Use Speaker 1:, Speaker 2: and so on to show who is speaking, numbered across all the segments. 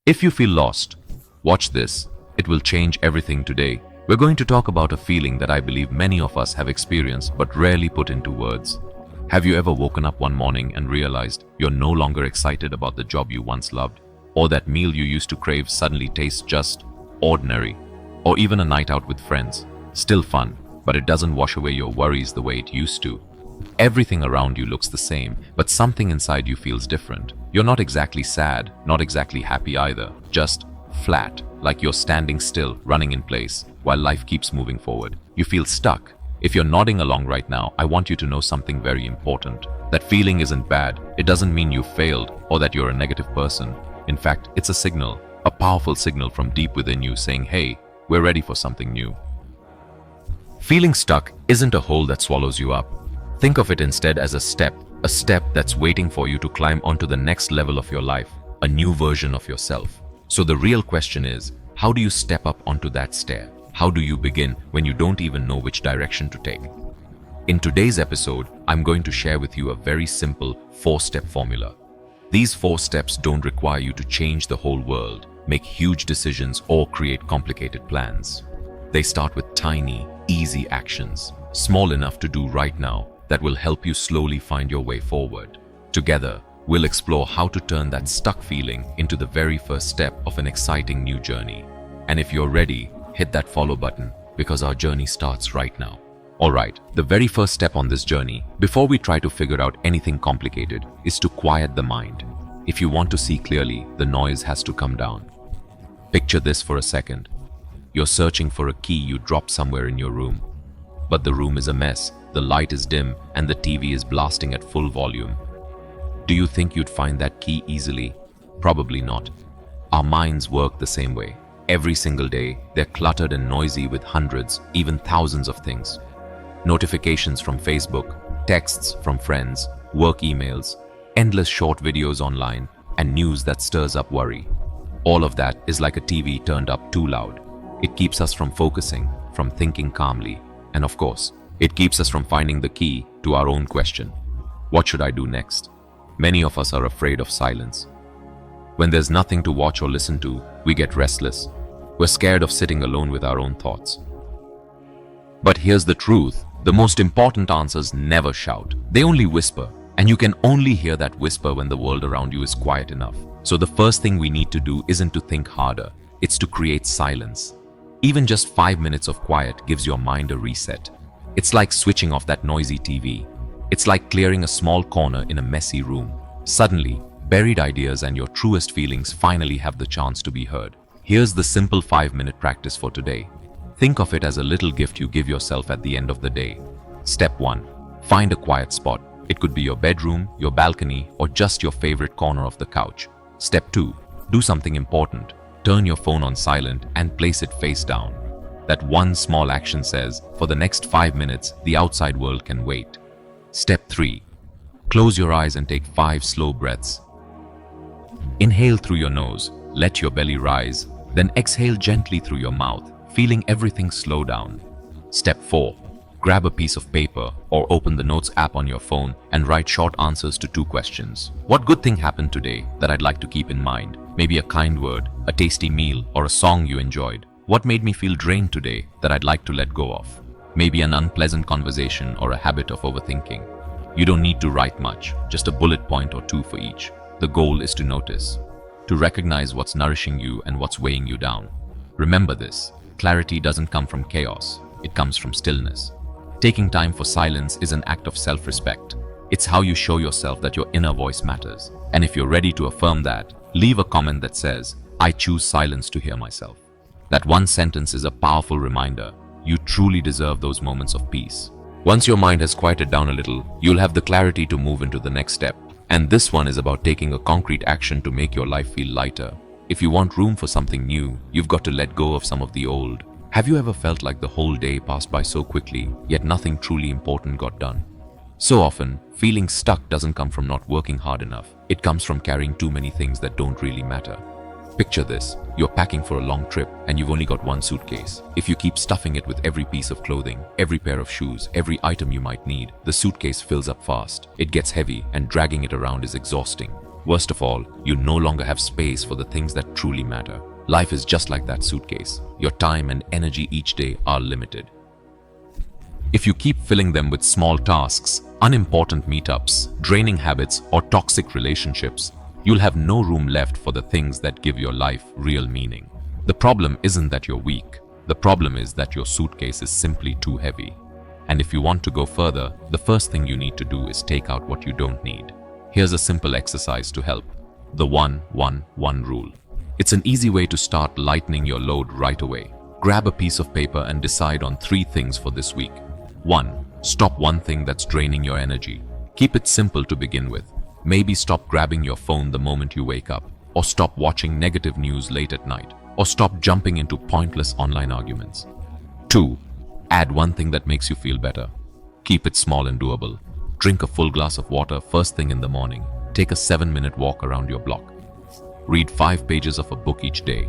Speaker 1: If you feel lost, watch this. It will change everything today. We're going to talk about a feeling that I believe many of us have experienced but rarely put into words. Have you ever woken up one morning and realized you're no longer excited about the job you once loved? Or that meal you used to crave suddenly tastes just ordinary? Or even a night out with friends, still fun, but it doesn't wash away your worries the way it used to. Everything around you looks the same, but something inside you feels different. You're not exactly sad, not exactly happy either, just flat, like you're standing still, running in place, while life keeps moving forward. You feel stuck. If you're nodding along right now, I want you to know something very important. That feeling isn't bad. It doesn't mean you failed or that you're a negative person. In fact, it's a signal, a powerful signal from deep within you saying, hey, we're ready for something new. Feeling stuck isn't a hole that swallows you up. Think of it instead as a step that's waiting for you to climb onto the next level of your life, a new version of yourself. So the real question is, how do you step up onto that stair? How do you begin when you don't even know which direction to take? In today's episode, I'm going to share with you a very simple 4-step formula. These 4 steps don't require you to change the whole world, make huge decisions, or create complicated plans. They start with tiny, easy actions, small enough to do right now, that will help you slowly find your way forward. Together, we'll explore how to turn that stuck feeling into the very first step of an exciting new journey. And if you're ready, hit that follow button because our journey starts right now. Alright, the very first step on this journey, before we try to figure out anything complicated, is to quiet the mind. If you want to see clearly, the noise has to come down. Picture this for a second. You're searching for a key you dropped somewhere in your room. But the room is a mess, the light is dim, and the TV is blasting at full volume. Do you think you'd find that key easily? Probably not. Our minds work the same way. Every single day, they're cluttered and noisy with hundreds, even thousands of things. Notifications from Facebook, texts from friends, work emails, endless short videos online, and news that stirs up worry. All of that is like a TV turned up too loud. It keeps us from focusing, from thinking calmly, and of course, it keeps us from finding the key to our own question. What should I do next? Many of us are afraid of silence. When there's nothing to watch or listen to, we get restless. We're scared of sitting alone with our own thoughts. But here's the truth. The most important answers never shout. They only whisper. And you can only hear that whisper when the world around you is quiet enough. So the first thing we need to do isn't to think harder. It's to create silence. Even just 5 minutes of quiet gives your mind a reset. It's like switching off that noisy TV. It's like clearing a small corner in a messy room. Suddenly, buried ideas and your truest feelings finally have the chance to be heard. Here's the simple 5-minute practice for today. Think of it as a little gift you give yourself at the end of the day. Step 1. Find a quiet spot. It could be your bedroom, your balcony, or just your favorite corner of the couch. Step 2. Do something important. Turn your phone on silent and place it face down. That one small action says, for the next 5 minutes, the outside world can wait. Step 3. Close your eyes and take 5 slow breaths. Inhale through your nose, let your belly rise, then exhale gently through your mouth, feeling everything slow down. Step 4. Grab a piece of paper or open the Notes app on your phone and write short answers to 2 questions. What good thing happened today that I'd like to keep in mind? Maybe a kind word, a tasty meal, or a song you enjoyed. What made me feel drained today that I'd like to let go of? Maybe an unpleasant conversation or a habit of overthinking. You don't need to write much, just a bullet point or 2 for each. The goal is to notice, to recognize what's nourishing you and what's weighing you down. Remember this, clarity doesn't come from chaos, it comes from stillness. Taking time for silence is an act of self-respect. It's how you show yourself that your inner voice matters. And if you're ready to affirm that, leave a comment that says, I choose silence to hear myself. That one sentence is a powerful reminder. You truly deserve those moments of peace. Once your mind has quieted down a little, you'll have the clarity to move into the next step. And this one is about taking a concrete action to make your life feel lighter. If you want room for something new, you've got to let go of some of the old. Have you ever felt like the whole day passed by so quickly, yet nothing truly important got done? So often, feeling stuck doesn't come from not working hard enough. It comes from carrying too many things that don't really matter. Picture this, you're packing for a long trip and you've only got one suitcase. If you keep stuffing it with every piece of clothing, every pair of shoes, every item you might need, the suitcase fills up fast. It gets heavy and dragging it around is exhausting. Worst of all, you no longer have space for the things that truly matter. Life is just like that suitcase. Your time and energy each day are limited. If you keep filling them with small tasks, unimportant meetups, draining habits, or toxic relationships, you'll have no room left for the things that give your life real meaning. The problem isn't that you're weak. The problem is that your suitcase is simply too heavy. And if you want to go further, the first thing you need to do is take out what you don't need. Here's a simple exercise to help. The 1-1-1 rule. It's an easy way to start lightening your load right away. Grab a piece of paper and decide on 3 things for this week. 1. Stop one thing that's draining your energy. Keep it simple to begin with. Maybe stop grabbing your phone the moment you wake up, or stop watching negative news late at night, or stop jumping into pointless online arguments. 2. Add one thing that makes you feel better. Keep it small and doable. Drink a full glass of water first thing in the morning. Take a 7-minute walk around your block. Read 5 pages of a book each day.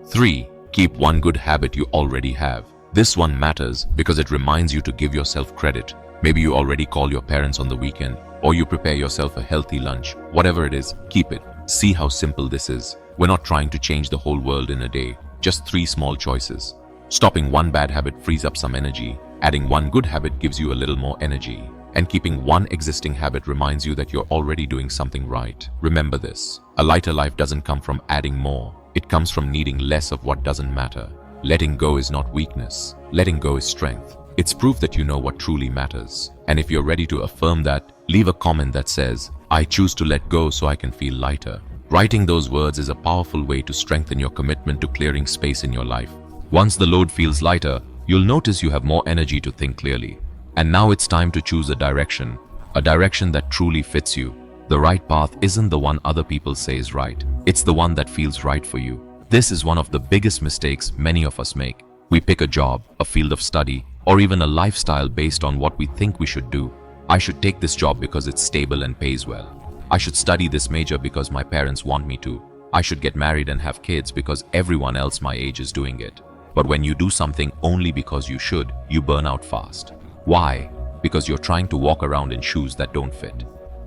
Speaker 1: 3. Keep one good habit you already have. This one matters because it reminds you to give yourself credit. Maybe you already call your parents on the weekend, or you prepare yourself a healthy lunch. Whatever it is, keep it. See how simple this is. We're not trying to change the whole world in a day. Just 3 small choices. Stopping one bad habit frees up some energy. Adding one good habit gives you a little more energy. And keeping one existing habit reminds you that you're already doing something right. Remember this. A lighter life doesn't come from adding more. It comes from needing less of what doesn't matter. Letting go is not weakness. Letting go is strength. It's proof that you know what truly matters. And if you're ready to affirm that, leave a comment that says, "I choose to let go so I can feel lighter." Writing those words is a powerful way to strengthen your commitment to clearing space in your life. Once the load feels lighter, you'll notice you have more energy to think clearly. And now it's time to choose a direction that truly fits you. The right path isn't the one other people say is right. It's the one that feels right for you. This is one of the biggest mistakes many of us make. We pick a job, a field of study, or even a lifestyle based on what we think we should do. I should take this job because it's stable and pays well. I should study this major because my parents want me to. I should get married and have kids because everyone else my age is doing it. But when you do something only because you should, you burn out fast. Why? Because you're trying to walk around in shoes that don't fit.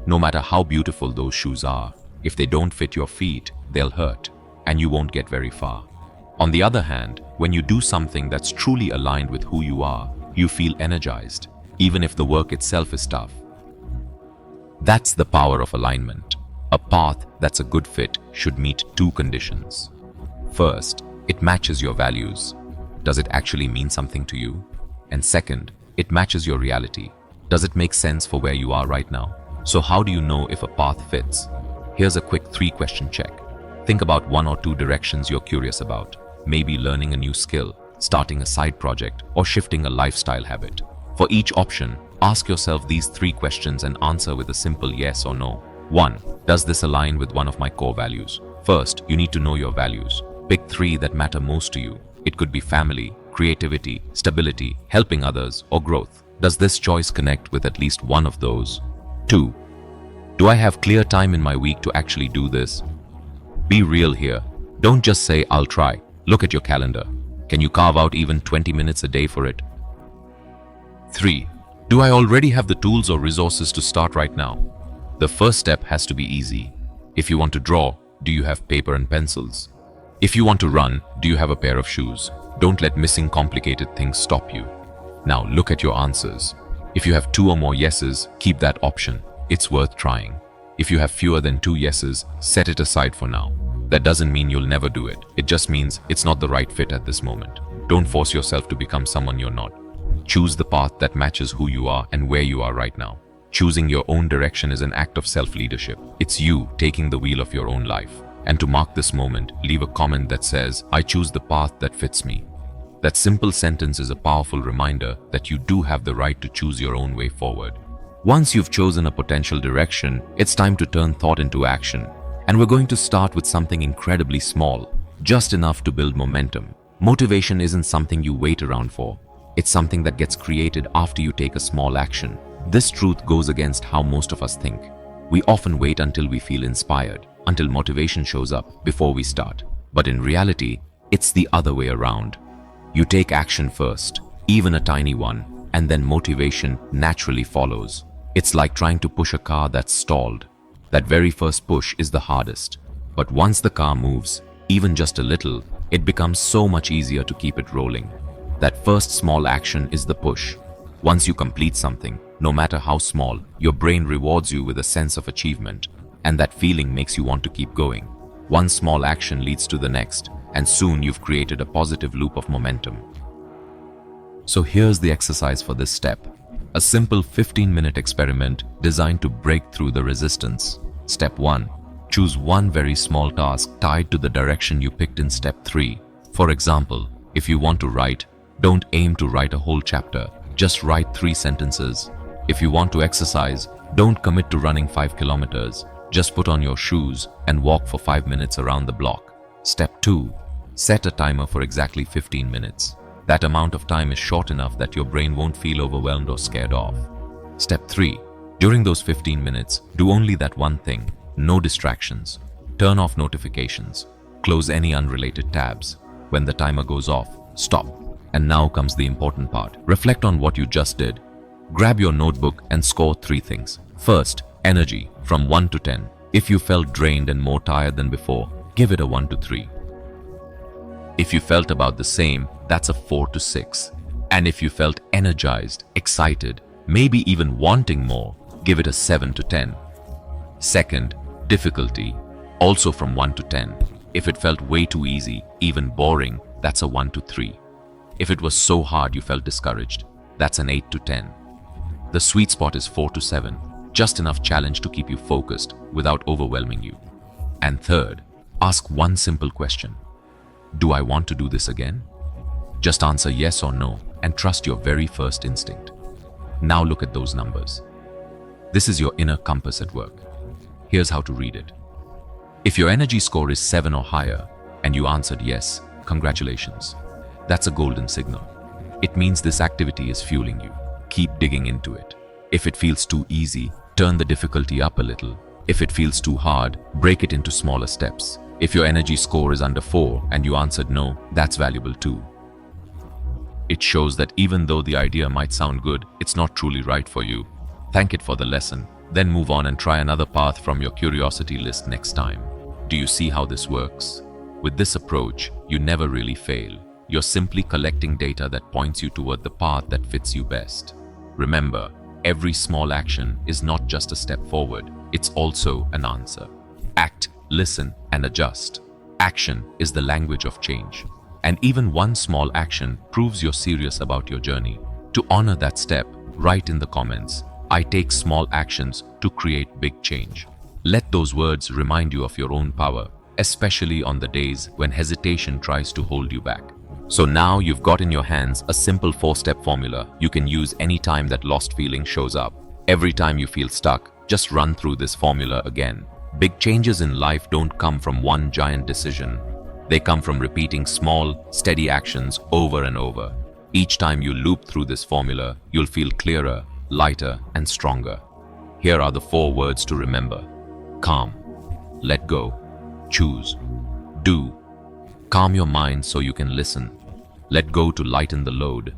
Speaker 1: No matter how beautiful those shoes are, if they don't fit your feet, they'll hurt, and you won't get very far. On the other hand, when you do something that's truly aligned with who you are, you feel energized, even if the work itself is tough. That's the power of alignment. A path that's a good fit should meet 2 conditions. First, it matches your values. Does it actually mean something to you? And second, it matches your reality. Does it make sense for where you are right now? So how do you know if a path fits? Here's a quick 3-question check. Think about 1 or 2 directions you're curious about. Maybe learning a new skill, starting a side project, or shifting a lifestyle habit. For each option, ask yourself these 3 questions and answer with a simple yes or no. 1. Does this align with one of my core values? First, you need to know your values. Pick 3 that matter most to you. It could be family, creativity, stability, helping others, or growth. Does this choice connect with at least one of those? 2. Do I have clear time in my week to actually do this? Be real here. Don't just say, "I'll try." Look at your calendar. Can you carve out even 20 minutes a day for it? 3. Do I already have the tools or resources to start right now? The first step has to be easy. If you want to draw, do you have paper and pencils? If you want to run, do you have a pair of shoes? Don't let missing complicated things stop you. Now look at your answers. If you have 2 or more yeses, keep that option. It's worth trying. If you have fewer than 2 yeses, set it aside for now. That doesn't mean you'll never do it. It just means it's not the right fit at this moment. Don't force yourself to become someone you're not. Choose the path that matches who you are and where you are right now. Choosing your own direction is an act of self-leadership. It's you taking the wheel of your own life. And to mark this moment, leave a comment that says, "I choose the path that fits me." That simple sentence is a powerful reminder that you do have the right to choose your own way forward. Once you've chosen a potential direction, it's time to turn thought into action. And we're going to start with something incredibly small, just enough to build momentum. Motivation isn't something you wait around for. It's something that gets created after you take a small action. This truth goes against how most of us think. We often wait until we feel inspired, until motivation shows up before we start. But in reality, it's the other way around. You take action first, even a tiny one, and then motivation naturally follows. It's like trying to push a car that's stalled. That very first push is the hardest. But once the car moves, even just a little, it becomes so much easier to keep it rolling. That first small action is the push. Once you complete something, no matter how small, your brain rewards you with a sense of achievement, and that feeling makes you want to keep going. One small action leads to the next, and soon you've created a positive loop of momentum. So here's the exercise for this step. A simple 15-minute experiment designed to break through the resistance. Step 1. Choose one very small task tied to the direction you picked in step 3. For example, if you want to write, don't aim to write a whole chapter. Just write 3 sentences. If you want to exercise, don't commit to running 5 kilometers. Just put on your shoes and walk for 5 minutes around the block. Step 2. Set a timer for exactly 15 minutes. That amount of time is short enough that your brain won't feel overwhelmed or scared off. Step 3. During those 15 minutes, do only that one thing. No distractions. Turn off notifications. Close any unrelated tabs. When the timer goes off, stop. And now comes the important part. Reflect on what you just did. Grab your notebook and score 3 things. First, energy, from 1 to 10. If you felt drained and more tired than before, give it a 1 to 3. If you felt about the same, that's a 4 to 6. And if you felt energized, excited, maybe even wanting more, give it a 7 to 10. Second, difficulty, also from 1 to 10. If it felt way too easy, even boring, that's a 1 to 3. If it was so hard you felt discouraged, that's an 8 to 10. The sweet spot is 4 to 7, just enough challenge to keep you focused without overwhelming you. And third, ask one simple question. Do I want to do this again? Just answer yes or no and trust your very first instinct. Now look at those numbers. This is your inner compass at work. Here's how to read it. If your energy score is 7 or higher and you answered yes, congratulations. That's a golden signal. It means this activity is fueling you. Keep digging into it. If it feels too easy, turn the difficulty up a little. If it feels too hard, break it into smaller steps. If your energy score is under 4 and you answered no, that's valuable too. It shows that even though the idea might sound good, it's not truly right for you. Thank it for the lesson, then move on and try another path from your curiosity list next time. Do you see how this works? With this approach, you never really fail. You're simply collecting data that points you toward the path that fits you best. Remember, every small action is not just a step forward, it's also an answer. Act, listen, and adjust. Action is the language of change. And even one small action proves you're serious about your journey. To honor that step, write in the comments, I take small actions to create big change. Let those words remind you of your own power, especially on the days when hesitation tries to hold you back. So now you've got in your hands a simple 4-step formula you can use anytime that lost feeling shows up. Every time you feel stuck, just run through this formula again. Big changes in life don't come from one giant decision. They come from repeating small, steady actions over and over. Each time you loop through this formula, you'll feel clearer, lighter, and stronger. Here are the 4 words to remember. Calm, let go, choose, do. Calm your mind so you can listen. Let go to lighten the load.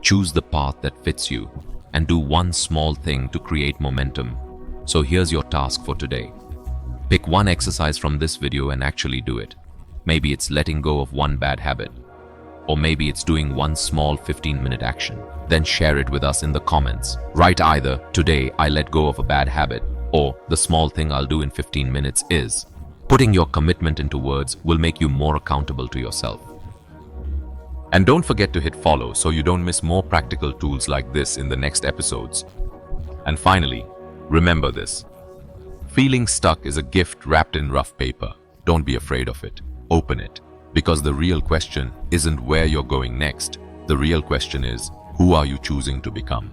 Speaker 1: Choose the path that fits you, and do one small thing to create momentum. So here's your task for today. Pick one exercise from this video and actually do it. Maybe it's letting go of one bad habit. Or maybe it's doing one small 15-minute action. Then share it with us in the comments. Write either, today I let go of a bad habit, or the small thing I'll do in 15 minutes is. Putting your commitment into words will make you more accountable to yourself. And don't forget to hit follow so you don't miss more practical tools like this in the next episodes. And finally, remember this. Feeling stuck is a gift wrapped in rough paper. Don't be afraid of it. Open it. Because the real question isn't where you're going next. The real question is, who are you choosing to become?